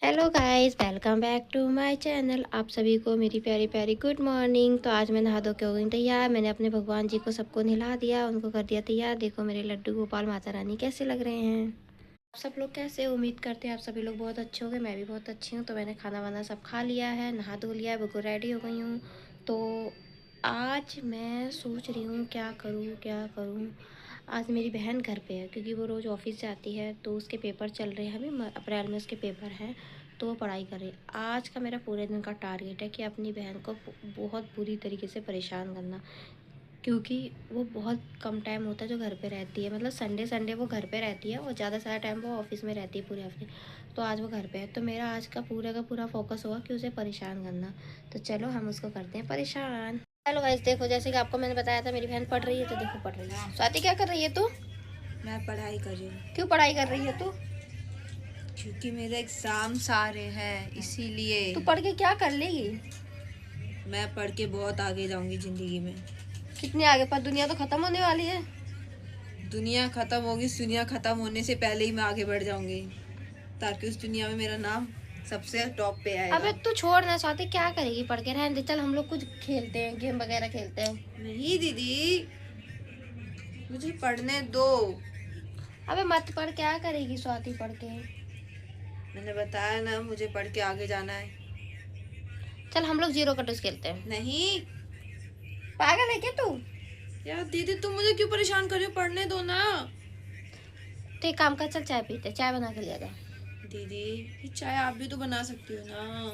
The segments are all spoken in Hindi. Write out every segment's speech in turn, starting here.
Hello guys, welcome back to my channel. आप सभी को मेरी प्यारी प्यारी गुड मॉर्निंग। तो आज मैं नहा धो के हो गई तैयार। मैंने अपने भगवान जी को सबको नहला दिया, उनको कर दिया तैयार। देखो मेरे लड्डू गोपाल माता रानी कैसे लग रहे हैं। आप सब लोग कैसे, उम्मीद करते हैं आप सभी लोग बहुत अच्छे होंगे। मैं भी बहुत अच्छी हूँ। तो मैंने खाना वाना सब खा लिया है, नहा धो लिया है, बिल्कुल रेडी हो गई हूँ। तो आज मैं सोच रही हूँ क्या करूँ। आज मेरी बहन घर पे है क्योंकि वो रोज़ ऑफिस जाती है, तो उसके पेपर चल रहे हैं। अभी अप्रैल में उसके पेपर हैं, तो वो पढ़ाई कर रही है। आज का मेरा पूरे दिन का टारगेट है कि अपनी बहन को बहुत बुरी तरीके से परेशान करना, क्योंकि वो बहुत कम टाइम होता है जो घर पे रहती है। मतलब संडे वो घर पे रहती है और ज़्यादा सारा टाइम वो ऑफिस में रहती है पूरे हफ्ते। तो आज वो घर पे है, तो मेरा आज का पूरा फोकस होगा कि उसे परेशान करना। तो चलो हम उसको करते हैं परेशान। हेलो गाइस, देखो जैसे कि आपको मैंने बताया था मेरी बहन पढ़ रही है, तो देखो पढ़ रही है। स्वाति क्या कर रही है तू? मैं पढ़ाई कर रही हूँ। क्यों पढ़ाई कर रही है तू? क्योंकि मेरे एग्जाम सारे हैं, इसीलिए। तू पढ़ के क्या कर लेगी? मैं पढ़ के बहुत आगे जाऊंगी जिंदगी में। कितने आगे? पर दुनिया तो खत्म होने वाली है। दुनिया खत्म होगी, दुनिया खत्म होने से पहले ही मैं आगे बढ़ जाऊंगी, ताकि उस दुनिया में मेरा नाम सबसे टॉप पे आएगा। अबे तू छोड़ ना स्वाति, क्या करेगी पढ़ के? रहने दे, चल हम लोग कुछ खेलते हैं, गेम वगैरह खेलते हैं। नहीं दीदी, मुझे पढ़ने दो। अबे मत पढ़, क्या करेगी स्वाति पढ़ के? मैंने बताया ना, मुझे पढ़ के आगे जाना है। चल हम लोग जीरो कटोस खेलते हैं। नहीं पागल है क्या तू? यार दीदी, तुम मुझे क्यों परेशान कर रही हो? पढ़ने दो ना। तो एक काम कर, चल चाय पीते, चाय बना के लिया जा। दीदी, ये चाय आप भी तो बना सकती हो ना।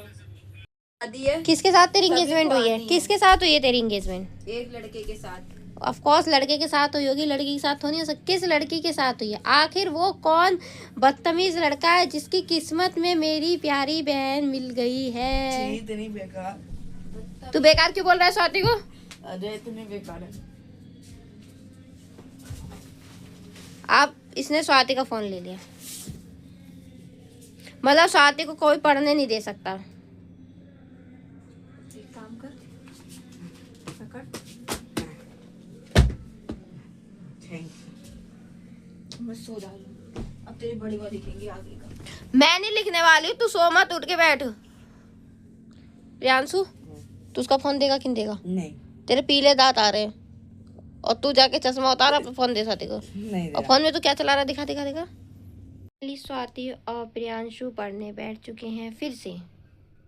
शादी है। किसके साथ तेरी सभी एंगेजमेंट को हुई है? आनी है। किसके साथ हुई है तेरी एंगेजमेंट? एक लड़के के साथ। ऑफ कोर्स लड़के के साथ हुई होगी, लड़की के साथ हो नहीं हो सकती। किस लड़की के साथ हुई है? आखिर वो कौन बदतमीज लड़का है जिसकी किस्मत में मेरी प्यारी बहन मिल गई है? इतनी बेकार। तू बेकार क्यों बोल रहा है स्वाति को? अरे इतनी बेकार है। आप इसने स्वाति का फोन ले लिया, मतलब स्वाति को कोई पढ़ने नहीं दे सकता। एक काम कर, पकड़। मैं सो जा रही हूँ। अब तेरी बड़ी वाली लिखेंगे आगे का। मैं नहीं लिखने वाली, तू सो मत, उठ के बैठ। प्रियांशु, तू उसका फोन देगा कि नहीं देगा? नहीं। तेरे पीले दांत आ रहे हैं और तू जाके चश्मा उतार, अपना फोन दे स्वाति को। नहीं और फोन में तू क्या चला रहा है? दिखा दिखा दिखा। स्वाति और प्रियांशु पढ़ने बैठ चुके हैं फिर से।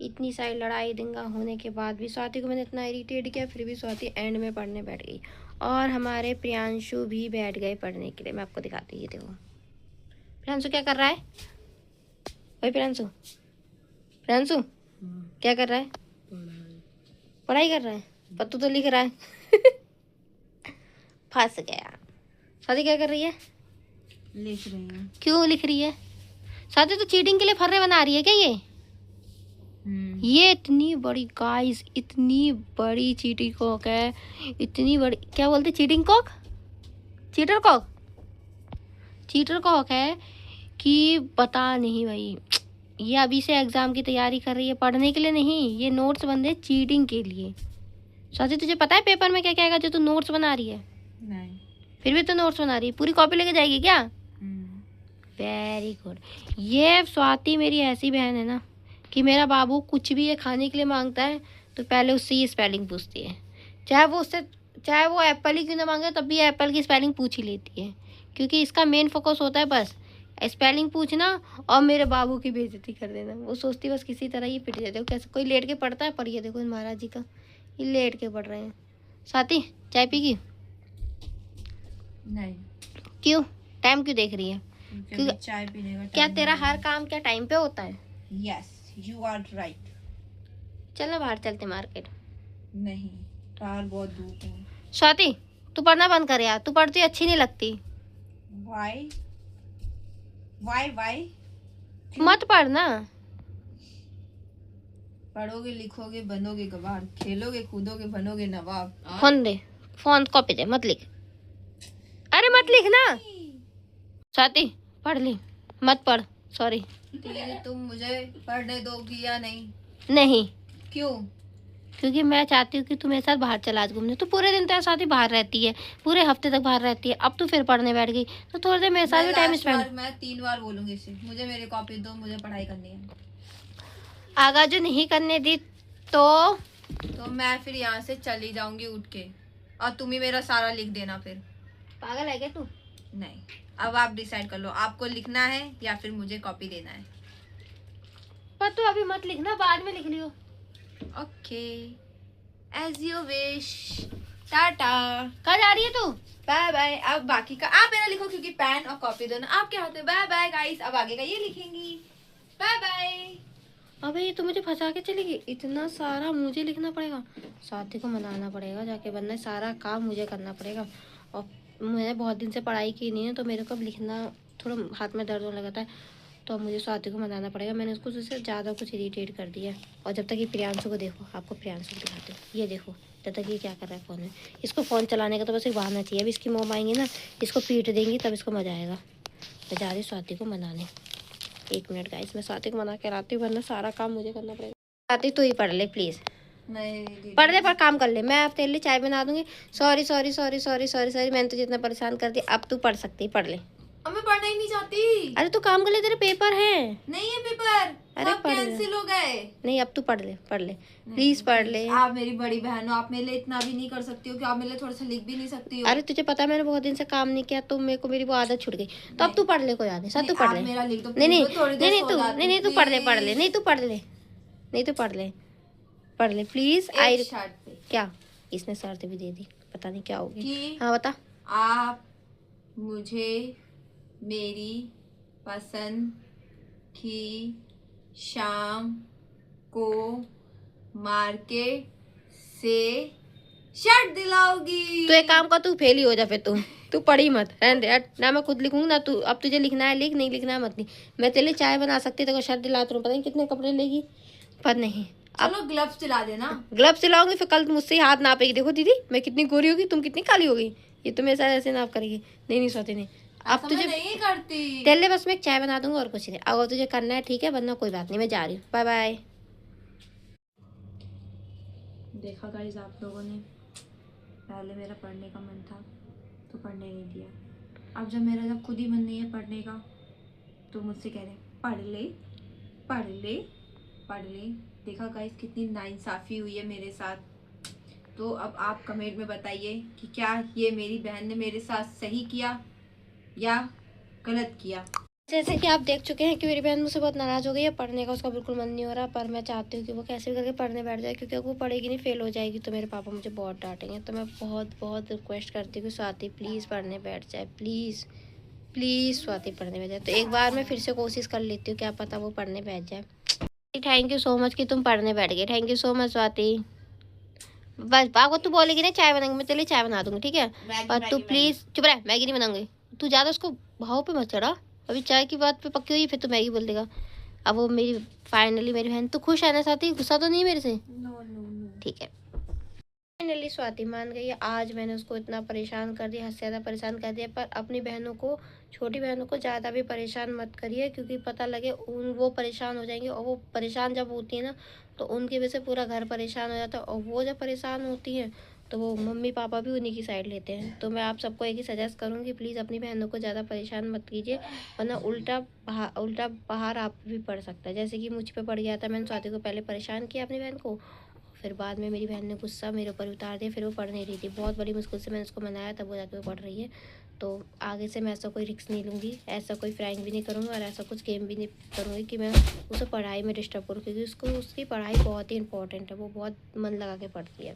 इतनी सारी लड़ाई दंगा होने के बाद भी स्वाति को मैंने इतना इरिटेट किया, फिर भी स्वाति एंड में पढ़ने बैठ गई। और हमारे प्रियांशु भी बैठ गए पढ़ने के लिए। मैं आपको दिखाती हूँ, ये देखो प्रियांशु क्या कर रहा है। भाई प्रियांशु, प्रियांशु क्या कर रहा है? पढ़ाई कर रहा है, पर तू तो लिख रहा है। फंस गया। स्वाति क्या कर रही है? लिख रही हूँ। क्यों लिख रही है? स्वाति तो चीटिंग के लिए फर्रे बना रही है क्या ये इतनी बड़ी गाइस, इतनी बड़ी चीटिंग कॉक है। इतनी बड़ी, क्या बोलते, cheating cock, cheater cock, cheater cock है कि पता नहीं भाई। ये अभी से एग्जाम की तैयारी कर रही है, पढ़ने के लिए नहीं। ये नोट्स बंदे चीटिंग के लिए। स्वाति तुझे पता है पेपर में क्या क्या आएगा जो तू नोट्स बना रही है? नहीं। फिर भी तो नोट्स बना रही है। पूरी कॉपी लेके जाएगी क्या? Very good. ये स्वाति मेरी ऐसी बहन है ना कि मेरा बाबू कुछ भी ये खाने के लिए मांगता है तो पहले उससे ये स्पेलिंग पूछती है। चाहे वो एप्पल ही क्यों ना मांगे, तब भी एप्पल की स्पेलिंग पूछ ही लेती है, क्योंकि इसका मेन फोकस होता है बस स्पेलिंग पूछना और मेरे बाबू की बेइज्जती कर देना। वो सोचती बस किसी तरह ये पिट जाते हो। कैसे कोई लेट के पढ़ता है? पढ़िए देखो महाराज जी का, ये लेट के पढ़ रहे हैं। स्वाति चाय पीगी? नहीं। क्यों? टाइम क्यों देख रही है? क्योंकि चाय पीने का क्या टाइम तेरा नहीं हर काम क्या टाइम पे होता है? है। Yes, you are right. चल ना बाहर चलते मार्केट। नहीं, बाहर बहुत धूप है। स्वाति तू पढ़ना बंद कर यार, तू पढ़ती अच्छी नहीं लगती। Why why why? मत पढ़ना। पढ़ोगे, लिखोगे, बनोगे गवार, खेलोगे, कूदोगे, बनोगे नवाब। फोन दे, फोन कॉपी दे, मत लिख। अरे मत लिख ना स्वाति, पढ़ ली, मत पढ़। सॉरी। तुम मुझे पढ़ने दोगी या नहीं? नहीं। क्यों? क्योंकि मैं चाहती हूँ कि तू मेरे साथ बाहर चला आज घूमने। तू पूरे दिन तेरे साथ ही बाहर रहती है, पूरे हफ्ते तक बाहर रहती है। अब तू फिर पढ़ने बैठ गई तो थोड़ी देर मेरे साथ भी टाइम स्पेंड। मैं 3 बार बोलूंगी इसे, मुझे मेरी कॉपी दो, मुझे पढ़ाई करनी है। आगा जो नहीं करने दी तो मैं फिर यहाँ से चली जाऊंगी उठ के, और तुम ही मेरा सारा लिख देना फिर। पागल है क्या तू? नहीं, अब आप डिसाइड कर लो, आपको लिखना है या फिर मुझे कॉपी देना है। पर तू अभी मत लिखना, बाद में लिख लियो। Okay, as you wish. Tata. कहाँ जा रही है तू? Bye bye. अब बाकी का आप मेरा लिखो, क्योंकि पेन और कॉपी दोनों आपके हाथ में। Bye bye guys. अब आगे का ये लिखेंगी। Bye bye. अबे ये तो मुझे फंसा के चली गई। इतना सारा मुझे लिखना पड़ेगा, स्वाति को मनाना पड़ेगा जाके, वरना सारा काम मुझे करना पड़ेगा। और मैंने बहुत दिन से पढ़ाई की नहीं है, तो मेरे को अब लिखना थोड़ा हाथ में दर्द होने लगता है, तो अब मुझे स्वाति को मनाना पड़ेगा। मैंने उसको उससे ज़्यादा कुछ इरिटेट कर दिया। और जब तक ये प्रियांशु को देखो, आपको प्रियांशु को दिखाते हो, ये देखो जब तक ये क्या कर रहा है फ़ोन में। इसको फ़ोन चलाने का तो बस एक बहाना चाहिए। अब इसकी मोम आएंगी ना, इसको पीट देंगी, तब इसको मजा आएगा। मैं जा रही स्वाति को मनाने। 1 मिनट गाइस, मैं स्वाति को मना के लाती हूँ, वरना सारा काम मुझे करना पड़ेगा। स्वाति तू ही पढ़ ले प्लीज़। नहीं पढ़ ले, पर काम कर ले। मैं अब तेरे लिए चाय बना दूंगी। Sorry sorry sorry sorry sorry sorry, मैंने तुझे इतना परेशान कर दिया। अब तू पढ़ सकती है, पढ़ ले। अब मैं पढ़ना ही नहीं चाहती। अरे तू काम कर ले, तेरे पेपर है। नहीं है पेपर, अरे सब पढ़ ले। कैंसिल हो गए। नहीं, अब तू पढ़ ले, पढ़ ले प्लीज, पढ़ ले। आप मेरी बड़ी बहन हो, आप मेरे लिए इतना भी नहीं कर सकती हो कि आप मेरे लिए थोड़ा सा लिख भी नहीं सकती हो। अरे तुझे पता है मैंने बहुत दिन से काम नहीं किया, तो मेरे को मेरी वो आदत छूट गई। तो अब तू पढ़ ले, कोई आदत। सब तू पढ़ ले। मेरा लिख दो। नहीं नहीं थोड़ी देर नहीं सो तू जाती नहीं नहीं तू हूँ, पढ़ ले, पढ़ ले। please। नहीं तू पढ़ ले, नहीं तू पढ़ ले, पढ़ ले प्लीज। एक आई शर्त पे क्या? इसने शर्त भी दे दी, पता नहीं क्या होगी। कि हाँ बता। आप मुझे मेरी पसंद की शाम को मार्केट से शर्ट दिलाओगी। तू एक काम कर, तू फेल ही हो जा फिर। तू पढ़ी मत, रहने दे। ना मैं खुद लिखूंगी ना तू। अब तुझे लिखना है लिख, नहीं लिखना है मत नहीं। मैं तेरे लिए चाय बना सकती, तेरे को शर्ट दिलाती हूँ। पता नहीं कितने कपड़े लेगी, पर नहीं। चलो ग्लव्स दिला देना। ग्लव्स सिलाओगे फिर कल मुझसे ही हाथ नापेगी। देखो दीदी मैं कितनी गोरी होगी, तुम कितनी काली होगी। ये तो मेरे साथ ऐसे नाप करेगी। नहीं नहीं सोती नहीं। अब तुझे नहीं करती। तेरे लिए बस मैं एक चाय बना दूंगा और कुछ नहीं। अगर तुझे करना है ठीक है, वरना कोई बात नहीं, मैं जा रही हूँ। Bye bye. देखा गाइस, आप लोगों ने पहले मेरा पढ़ने का मन था तो पढ़ने नहीं दिया। अब जब खुद ही मन नहीं है पढ़ने का, तो मुझसे कह रहे पढ़ ले पढ़ ले पढ़ ले। देखा गाइस, कितनी नाइंसाफ़ी हुई है मेरे साथ। तो अब आप कमेंट में बताइए कि क्या ये मेरी बहन ने मेरे साथ सही किया या गलत किया। जैसे कि आप देख चुके हैं कि मेरी बहन मुझसे बहुत नाराज़ हो गई है। पढ़ने का उसका बिल्कुल मन नहीं हो रहा, पर मैं चाहती हूँ कि वो कैसे भी करके पढ़ने बैठ जाए, क्योंकि अगर वो पढ़ेगी नहीं, फेल हो जाएगी, तो मेरे पापा मुझे बहुत डांटेंगे। तो मैं बहुत बहुत रिक्वेस्ट करती हूँ कि स्वाति प्लीज़ पढ़ने बैठ जाए, प्लीज़ प्लीज़ स्वाति पढ़ने बैठ जाए। तो एक बार मैं फिर से कोशिश कर लेती हूँ, क्या पता वो पढ़ने बैठ जाए। थैंक यू सो मच कि तुम पढ़ने बैठ गए। Thank you so much Swati. बस बाको तू बोलेगी ना चाय बनाएंगे, मैं तेरे लिए चाय बना दूँगी, ठीक है। और तू प्लीज़ चुप रह, मैगी नहीं बनाऊँगी। तू ज़्यादा उसको भाव पे मत चढ़ा। अभी चाय की बात पे पक्की हुई, फिर तो मैगी बोल देगा। अब वो मेरी फाइनली मेरी बहन तो खुश है ना साथी, गुस्सा तो नहीं मेरे से? नो। ठीक है, फाइनली स्वाति मान गई है। आज मैंने उसको इतना परेशान कर दिया, हद से ज़्यादा परेशान कर दिया। पर अपनी बहनों को, छोटी बहनों को ज़्यादा भी परेशान मत करिए, क्योंकि पता लगे वो परेशान हो जाएंगी। और वो परेशान जब होती है ना, तो उनकी वजह से पूरा घर परेशान हो जाता है। और वो जब परेशान होती हैं तो वो मम्मी पापा भी उन्हीं की साइड लेते हैं। तो मैं आप सबको एक ही सजेस्ट करूँगी, प्लीज़ अपनी बहनों को ज़्यादा परेशान मत कीजिए, वरना उल्टा बाहर आप भी पड़ सकता है। जैसे कि मुझ पे पड़ गया था। मैंने स्वाति को पहले परेशान किया अपनी बहन को, फिर बाद में मेरी बहन ने गुस्सा मेरे ऊपर उतार दिया। फिर वो पढ़ नहीं रही थी, बहुत बड़ी मुश्किल से मैंने उसको मनाया, तब वो जाकर पढ़ रही है। तो आगे से मैं ऐसा कोई रिस्क नहीं लूँगी, ऐसा कोई फ्रैंक भी नहीं करूँगी, और ऐसा कुछ गेम भी नहीं करूँगी कि मैं उसे पढ़ाई में डिस्टर्ब करूँ, क्योंकि उसकी पढ़ाई बहुत ही इंपॉर्टेंट है। वो बहुत मन लगा के पढ़ती है।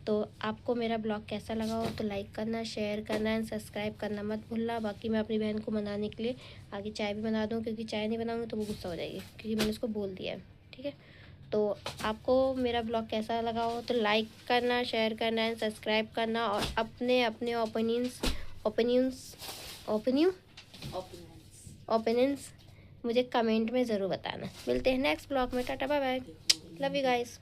तो आपको मेरा ब्लॉग कैसा लगा हो तो लाइक करना, शेयर करना एंड सब्सक्राइब करना मत भूलना। बाकी मैं अपनी बहन को मनाने के लिए आगे चाय भी बना दूँ, क्योंकि चाय नहीं बनाऊँगी तो वो गुस्सा हो जाएगी, क्योंकि मैंने उसको बोल दिया है, ठीक है। तो आपको मेरा ब्लॉग कैसा लगा हो तो लाइक करना, शेयर करना एंड सब्सक्राइब करना, और अपने ओपिनियंस मुझे कमेंट में ज़रूर बताना। मिलते हैं नेक्स्ट ब्लॉग में। Tata bye bye, love you guys.